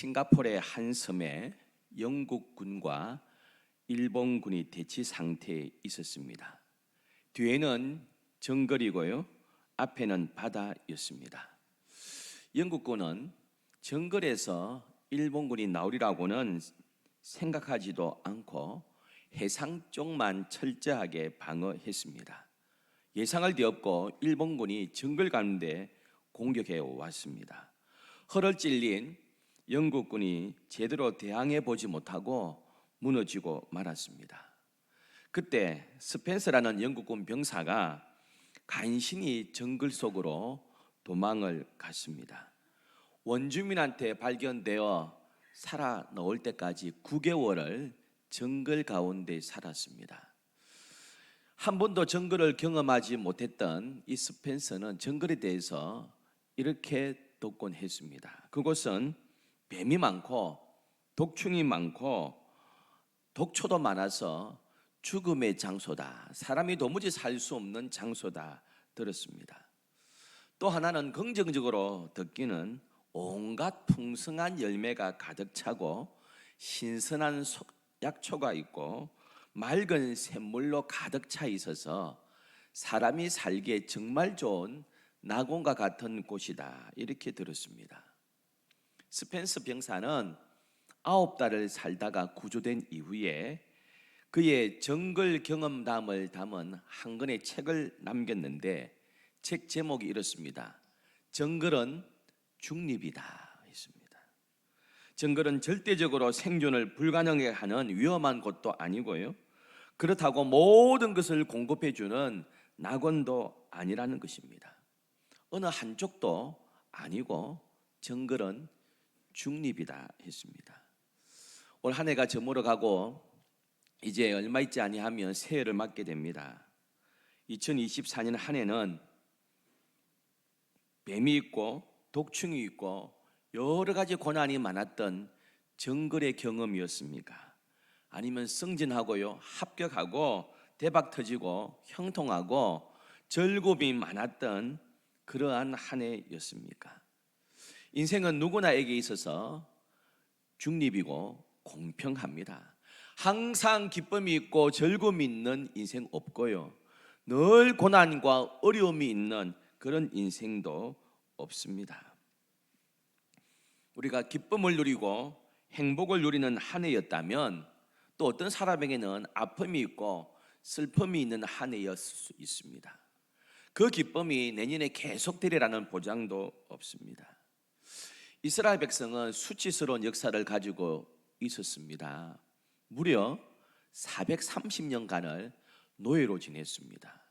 싱가포르의 한 섬에 영국군과 일본군이 대치 상태에 있었습니다. 뒤에는 정글이고요, 앞에는 바다였습니다. 영국군은 정글에서 일본군이 나오리라고는 생각하지도 않고 해상 쪽만 철저하게 방어했습니다. 예상을 뒤엎고 일본군이 정글 가운데 공격해 왔습니다. 허를 찔린 영국군이 제대로 대항해 보지 못하고 무너지고 말았습니다. 그때 스펜서라는 영국군 병사가 간신히 정글 속으로 도망을 갔습니다. 원주민한테 발견되어 살아나올 때까지 9개월을 정글 가운데 살았습니다. 한 번도 정글을 경험하지 못했던 이 스펜서는 정글에 대해서 이렇게 돕곤 했습니다. 그곳은 뱀이 많고 독충이 많고 독초도 많아서 죽음의 장소다, 사람이 도무지 살 수 없는 장소다 들었습니다. 또 하나는 긍정적으로 듣기는 온갖 풍성한 열매가 가득 차고 신선한 약초가 있고 맑은 샘물로 가득 차 있어서 사람이 살기에 정말 좋은 낙원과 같은 곳이다, 이렇게 들었습니다. 스펜서 병사는 9달을 살다가 구조된 이후에 그의 정글 경험담을 담은 한 권의 책을 남겼는데 책 제목이 이렇습니다. 정글은 중립이다 했습니다. 정글은 절대적으로 생존을 불가능하게 하는 위험한 곳도 아니고요, 그렇다고 모든 것을 공급해주는 낙원도 아니라는 것입니다. 어느 한쪽도 아니고 정글은 중립이다 했습니다. 올 한 해가 저물어 가고 이제 얼마 있지 아니하면 새해를 맞게 됩니다. 2024년 한 해는 뱀이 있고 독충이 있고 여러 가지 고난이 많았던 정글의 경험이었습니까? 아니면 승진하고요, 합격하고 대박 터지고 형통하고 즐거움이 많았던 그러한 한 해였습니까? 인생은 누구나에게 있어서 중립이고 공평합니다. 항상 기쁨이 있고 즐거움이 있는 인생 없고요, 늘 고난과 어려움이 있는 그런 인생도 없습니다. 우리가 기쁨을 누리고 행복을 누리는 한 해였다면 또 어떤 사람에게는 아픔이 있고 슬픔이 있는 한 해였을 수 있습니다. 그 기쁨이 내년에 계속되리라는 보장도 없습니다. 이스라엘 백성은 수치스러운 역사를 가지고 있었습니다. 무려 430년간을 노예로 지냈습니다.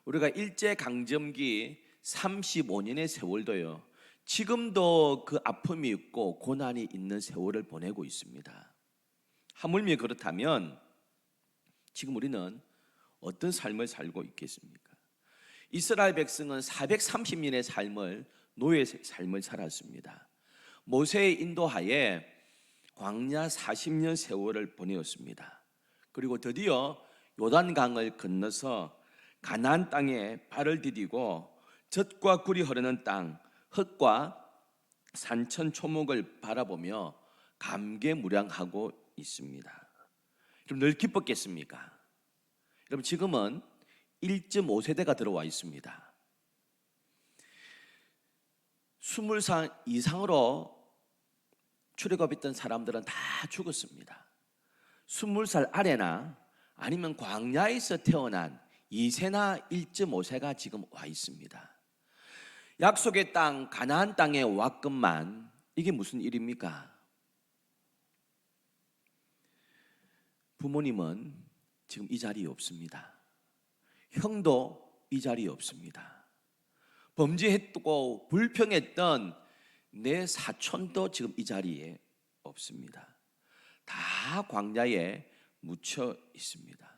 우리가 일제강점기 35년의 세월도요, 지금도 그 아픔이 있고 고난이 있는 세월을 보내고 있습니다. 하물며 그렇다면 지금 우리는 어떤 삶을 살고 있겠습니까? 이스라엘 백성은 430년의 삶을, 노예 삶을 살았습니다. 모세의 인도하에 광야 40년 세월을 보내었습니다. 그리고 드디어 요단강을 건너서 가나안 땅에 발을 디디고 젖과 꿀이 흐르는 땅, 흙과 산천 초목을 바라보며 감개무량하고 있습니다. 여러분, 늘 기뻤겠습니까? 여러분, 지금은 1.5세대가 들어와 있습니다. 20살 이상으로 출애굽했던 사람들은 다 죽었습니다. 20살 아래나 아니면 광야에서 태어난 2세나 1.5세가 지금 와 있습니다. 약속의 땅 가나안 땅에 왔건만 이게 무슨 일입니까? 부모님은 지금 이 자리에 없습니다. 형도 이 자리에 없습니다. 범죄했고 불평했던 내 사촌도 지금 이 자리에 없습니다. 다 광야에 묻혀 있습니다.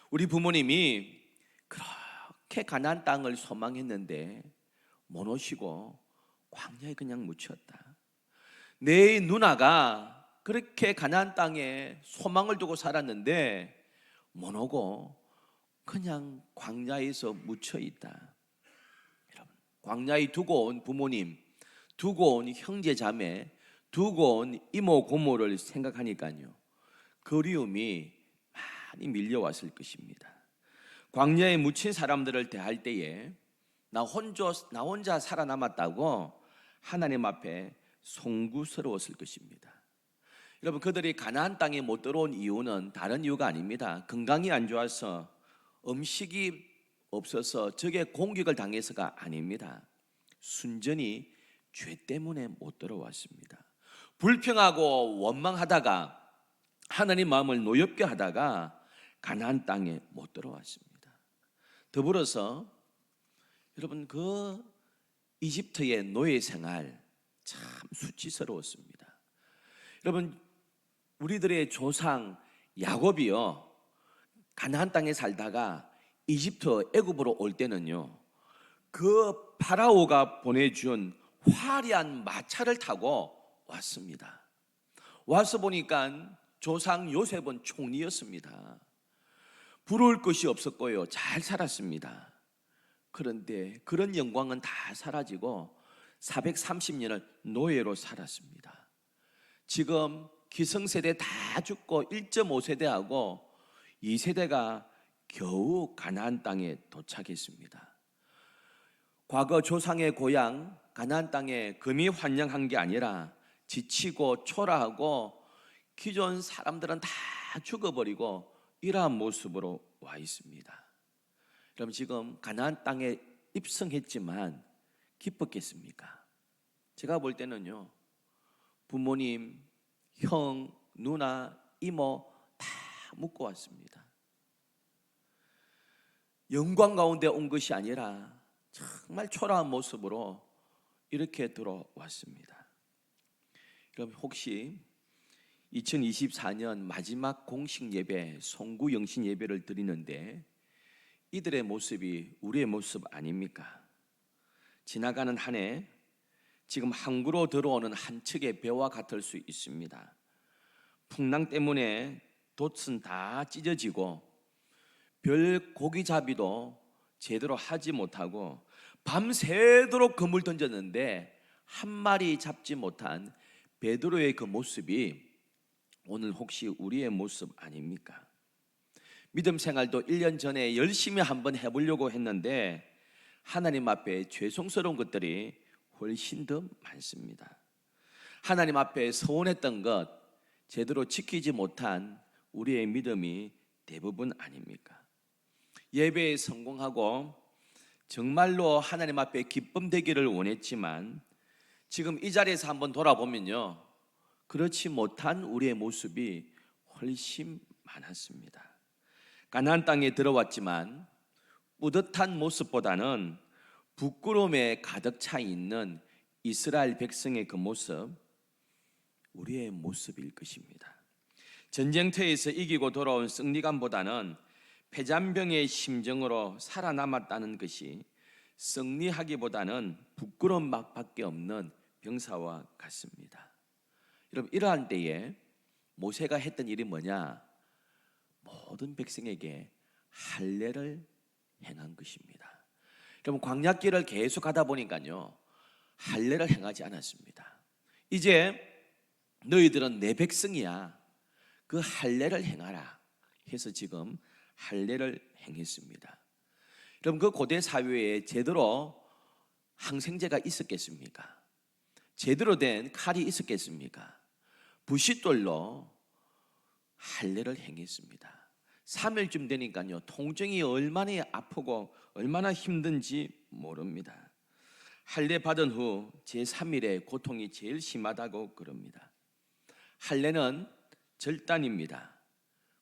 우리 부모님이 그렇게 가나안 땅을 소망했는데 못 오시고 광야에 그냥 묻혔다. 내 누나가 그렇게 가나안 땅에 소망을 두고 살았는데 못 오고 그냥 광야에서 묻혀 있다. 여러분, 광야에 두고 온 부모님, 두고 온 형제 자매, 두고 온 이모 고모를 생각하니까요, 그리움이 많이 밀려왔을 것입니다. 광야에 묻힌 사람들을 대할 때에 나 혼자 살아남았다고 하나님 앞에 송구스러웠을 것입니다. 여러분, 그들이 가나안 땅에 못 들어온 이유는 다른 이유가 아닙니다. 건강이 안 좋아서, 음식이 없어서, 적의 공격을 당해서가 아닙니다. 순전히 죄 때문에 못 들어왔습니다. 불평하고 원망하다가, 하나님 마음을 노엽게 하다가 가나안 땅에 못 들어왔습니다. 더불어서 여러분, 그 이집트의 노예 생활 참 수치스러웠습니다. 여러분, 우리들의 조상 야곱이요, 가나안 땅에 살다가 이집트 애굽으로 올 때는요, 그 파라오가 보내준 화려한 마차를 타고 왔습니다. 와서 보니까 조상 요셉은 총리였습니다. 부러울 것이 없었고요, 잘 살았습니다. 그런데 그런 영광은 다 사라지고 430년을 노예로 살았습니다. 지금 기성세대 다 죽고 1.5세대하고 2세대가 겨우 가나안 땅에 도착했습니다. 과거 조상의 고향 가나안 땅에 금이 환영한 게 아니라 지치고 초라하고 기존 사람들은 다 죽어버리고 이러한 모습으로 와 있습니다. 그럼 지금 가나안 땅에 입성했지만 기뻤겠습니까? 제가 볼 때는요, 부모님, 형, 누나, 이모 다 묻고 왔습니다. 영광 가운데 온 것이 아니라 정말 초라한 모습으로 이렇게 들어왔습니다. 그럼 혹시 2024년 마지막 공식 예배, 송구 영신 예배를 드리는데 이들의 모습이 우리의 모습 아닙니까? 지나가는 한 해, 지금 항구로 들어오는 한 척의 배와 같을 수 있습니다. 풍랑 때문에 돛은 다 찢어지고 별 고기잡이도 제대로 하지 못하고 밤새도록 그물 던졌는데 한 마리 잡지 못한 베드로의 그 모습이 오늘 혹시 우리의 모습 아닙니까? 믿음 생활도 1년 전에 열심히 한번 해보려고 했는데 하나님 앞에 죄송스러운 것들이 훨씬 더 많습니다. 하나님 앞에 서원했던 것 제대로 지키지 못한 우리의 믿음이 대부분 아닙니까? 예배에 성공하고 정말로 하나님 앞에 기쁨 되기를 원했지만 지금 이 자리에서 한번 돌아보면요, 그렇지 못한 우리의 모습이 훨씬 많았습니다. 가나안 땅에 들어왔지만 뿌듯한 모습보다는 부끄러움에 가득 차 있는 이스라엘 백성의 그 모습, 우리의 모습일 것입니다. 전쟁터에서 이기고 돌아온 승리감보다는 패잔병의 심정으로 살아남았다는 것이 승리하기보다는 부끄러움 밖에 없는 병사와 같습니다. 여러분, 이러한 때에 모세가 했던 일이 뭐냐? 모든 백성에게 할례를 행한 것입니다. 여러분, 광야길을 계속 가다 보니까요, 할례를 행하지 않았습니다. 이제 너희들은 내 백성이야, 그 할례를 행하라 해서 지금 할례를 행했습니다. 여러분, 그 고대 사회에 제대로 항생제가 있었겠습니까? 제대로 된 칼이 있었겠습니까? 부싯돌로 할례를 행했습니다. 3일쯤 되니까요, 통증이 얼마나 아프고 얼마나 힘든지 모릅니다. 할례 받은 후 제3일에 고통이 제일 심하다고 그럽니다. 할례는 절단입니다.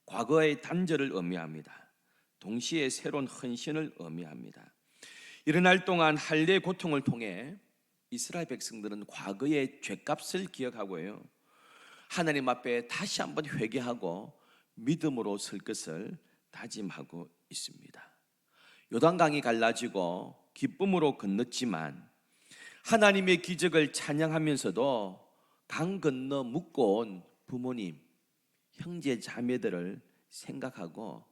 과거의 단절을 의미합니다. 동시에 새로운 헌신을 의미합니다. 일어날 동안 할례 고통을 통해 이스라엘 백성들은 과거의 죄값을 기억하고요, 하나님 앞에 다시 한번 회개하고 믿음으로 설 것을 다짐하고 있습니다. 요단강이 갈라지고 기쁨으로 건넜지만 하나님의 기적을 찬양하면서도 강 건너 묵고 온 부모님, 형제 자매들을 생각하고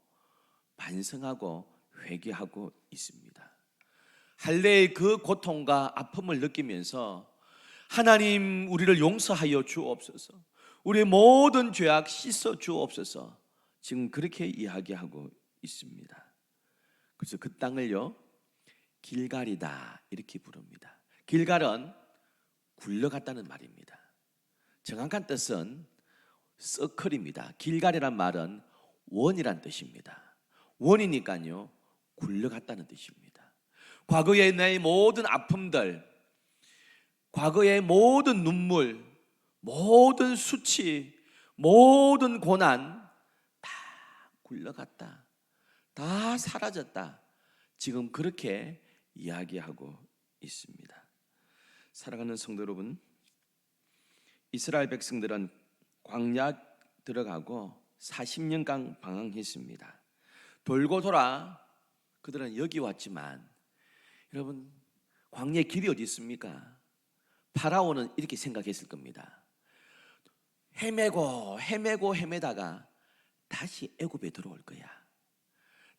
반성하고 회개하고 있습니다. 할례의 그 고통과 아픔을 느끼면서 하나님, 우리를 용서하여 주옵소서. 우리의 모든 죄악 씻어 주옵소서. 지금 그렇게 이야기하고 있습니다. 그래서 그 땅을요, 길갈이다 이렇게 부릅니다. 길갈은 굴러갔다는 말입니다. 정확한 뜻은 서클입니다. 길갈이란 말은 원이란 뜻입니다. 원이니까요, 굴러갔다는 뜻입니다. 과거의 내 모든 아픔들, 과거의 모든 눈물, 모든 수치, 모든 고난 다 굴러갔다, 다 사라졌다. 지금 그렇게 이야기하고 있습니다. 사랑하는 성도 여러분, 이스라엘 백성들은 광야 들어가고 40년간 방황했습니다. 돌고 돌아 그들은 여기 왔지만, 여러분, 광야의 길이 어디 있습니까? 파라오는 이렇게 생각했을 겁니다. 헤매다가 다시 애굽에 들어올 거야.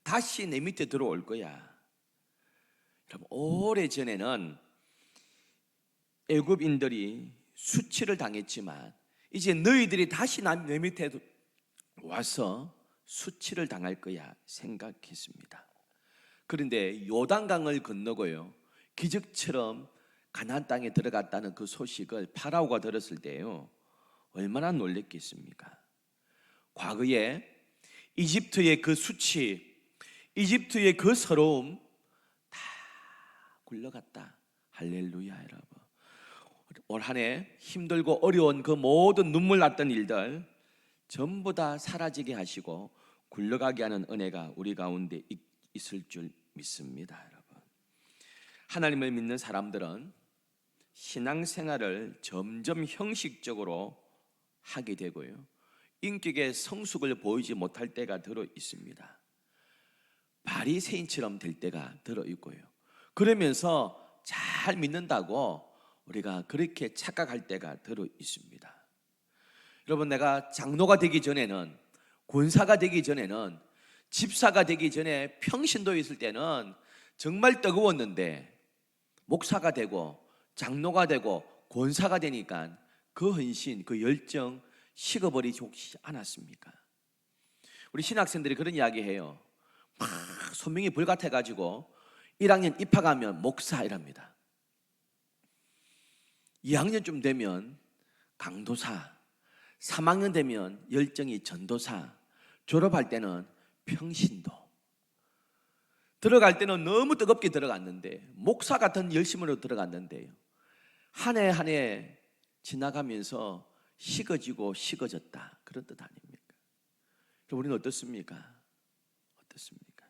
다시 내 밑에 들어올 거야. 여러분, 오래전에는 애굽인들이 수치를 당했지만 이제 너희들이 다시 내 밑에 와서 수치를 당할 거야 생각했습니다. 그런데 요단강을 건너고요, 기적처럼 가나안 땅에 들어갔다는 그 소식을 파라오가 들었을 때요, 얼마나 놀랬겠습니까? 과거에 이집트의 그 수치, 이집트의 그 서러움 다 굴러갔다. 할렐루야. 여러분, 올 한 해 힘들고 어려운 그 모든 눈물 났던 일들 전부 다 사라지게 하시고 굴러가게 하는 은혜가 우리 가운데 있을 줄 믿습니다. 여러분, 하나님을 믿는 사람들은 신앙생활을 점점 형식적으로 하게 되고요, 인격의 성숙을 보이지 못할 때가 들어 있습니다. 바리새인처럼 될 때가 들어 있고요, 그러면서 잘 믿는다고 우리가 그렇게 착각할 때가 들어 있습니다. 여러분, 내가 장로가 되기 전에는, 권사가 되기 전에는, 집사가 되기 전에 평신도에 있을 때는 정말 뜨거웠는데, 목사가 되고 장로가 되고 권사가 되니까 그 헌신, 그 열정 식어버리지 않았습니까? 우리 신학생들이 그런 이야기해요. 막 손명이 불같아가지고 1학년 입학하면 목사 이랍니다. 2학년쯤 되면 강도사, 3학년 되면 열정이 전도사, 졸업할 때는 평신도. 들어갈 때는 너무 뜨겁게 들어갔는데, 목사 같은 열심으로 들어갔는데요, 한 해 한 해 지나가면서 식어지고 식어졌다, 그런 뜻 아닙니까? 우리는 어떻습니까? 어떻습니까?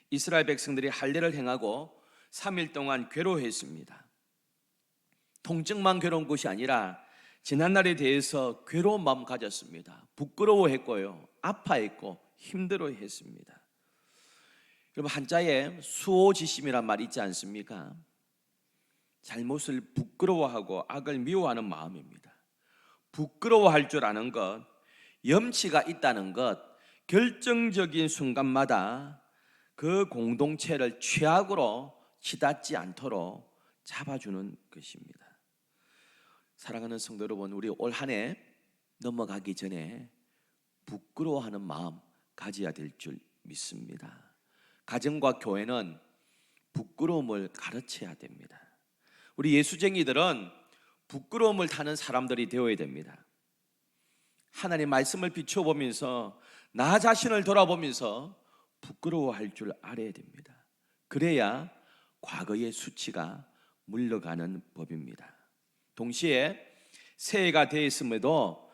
이스라엘 백성들이 할례를 행하고 3일 동안 괴로워했습니다. 통증만 괴로운 것이 아니라 지난날에 대해서 괴로운 마음 가졌습니다. 부끄러워했고요, 아파했고 힘들어했습니다. 여러분, 한자에 수오지심이란 말이 있지 않습니까? 잘못을 부끄러워하고 악을 미워하는 마음입니다. 부끄러워할 줄 아는 것, 염치가 있다는 것, 결정적인 순간마다 그 공동체를 최악으로 치닫지 않도록 잡아주는 것입니다. 사랑하는 성도 여러분, 우리 올 한 해 넘어가기 전에 부끄러워하는 마음 가져야 될 줄 믿습니다. 가정과 교회는 부끄러움을 가르쳐야 됩니다. 우리 예수쟁이들은 부끄러움을 타는 사람들이 되어야 됩니다. 하나님 말씀을 비춰보면서 나 자신을 돌아보면서 부끄러워할 줄 알아야 됩니다. 그래야 과거의 수치가 물러가는 법입니다. 동시에 새해가 되었음에도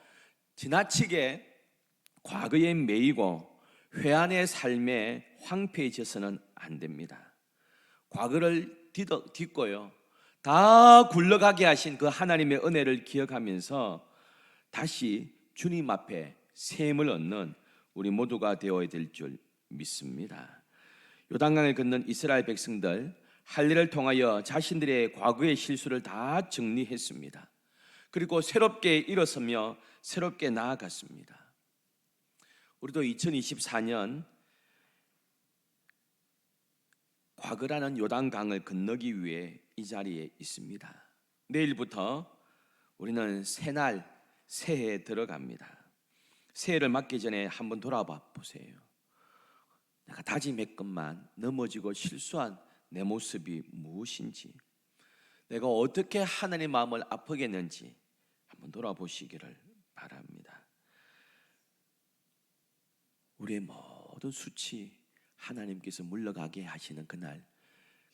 지나치게 과거에 매이고 회한의 삶에 황폐해져서는 안 됩니다. 과거를 딛고요, 다 굴러가게 하신 그 하나님의 은혜를 기억하면서 다시 주님 앞에 샘을 얻는 우리 모두가 되어야 될 줄 믿습니다. 요단강을 건넌 이스라엘 백성들, 할례를 통하여 자신들의 과거의 실수를 다 정리했습니다. 그리고 새롭게 일어서며 새롭게 나아갔습니다. 우리도 2024년 과거라는 요단강을 건너기 위해 이 자리에 있습니다. 내일부터 우리는 새날, 새해에 들어갑니다. 새해를 맞기 전에 한번 돌아봐 보세요. 내가 다짐했건만 넘어지고 실수한 내 모습이 무엇인지, 내가 어떻게 하나님의 마음을 아프게 했는지 한번 돌아보시기를 바랍니다. 우리의 모든 수치 하나님께서 물러가게 하시는 그날,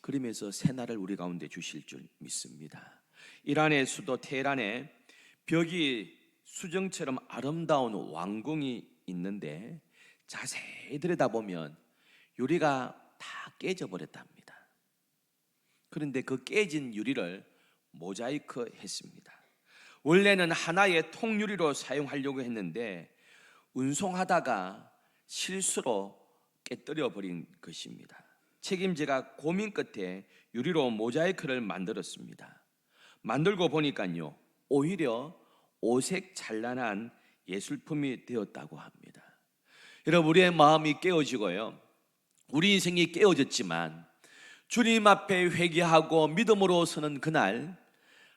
그러면서 새날을 우리 가운데 주실 줄 믿습니다. 이란의 수도 테헤란에 벽이 수정처럼 아름다운 왕궁이 있는데 자세히 들여다보면 유리가 다 깨져버렸답니다. 그런데 그 깨진 유리를 모자이크 했습니다. 원래는 하나의 통유리로 사용하려고 했는데 운송하다가 실수로 깨뜨려 버린 것입니다. 책임자가 고민 끝에 유리로 모자이크를 만들었습니다. 만들고 보니까요, 오히려 오색 찬란한 예술품이 되었다고 합니다. 여러분, 우리의 마음이 깨어지고요, 우리 인생이 깨어졌지만 주님 앞에 회개하고 믿음으로 서는 그날,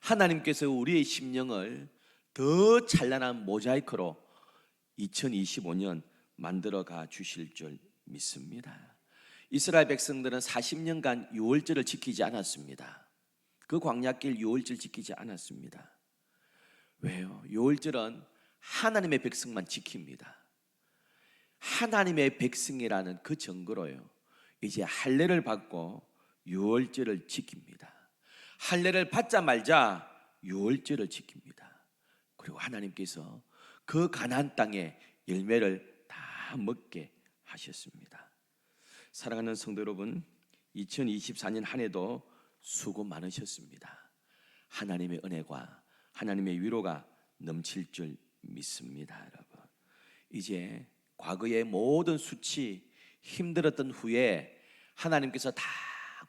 하나님께서 우리의 심령을 더 찬란한 모자이크로 2025년 만들어가 주실 줄 믿습니다. 이스라엘 백성들은 40년간 유월절을 지키지 않았습니다. 그 광야길 유월절 지키지 않았습니다. 왜요? 유월절은 하나님의 백성만 지킵니다. 하나님의 백성이라는 그 증거로요, 이제 할례를 받고 유월절을 지킵니다. 할례를 받자마자 유월절을 지킵니다. 그리고 하나님께서 그 가나안 땅의 열매를 다 먹게 하셨습니다. 사랑하는 성도 여러분, 2024년 한 해도 수고 많으셨습니다. 하나님의 은혜와 하나님의 위로가 넘칠 줄 믿습니다. 여러분, 이제 과거의 모든 수치, 힘들었던 후에 하나님께서 다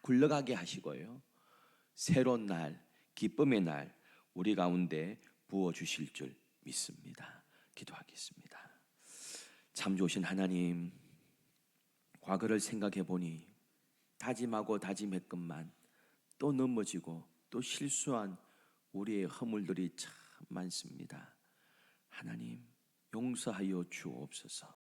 굴러가게 하시고요, 새로운 날, 기쁨의 날 우리 가운데 부어주실 줄 믿습니다. 기도하겠습니다. 참 좋으신 하나님, 과거를 생각해 보니 다짐하고 다짐했건만 또 넘어지고 또 실수한 우리의 허물들이 참 많습니다. 하나님, 용서하여 주옵소서.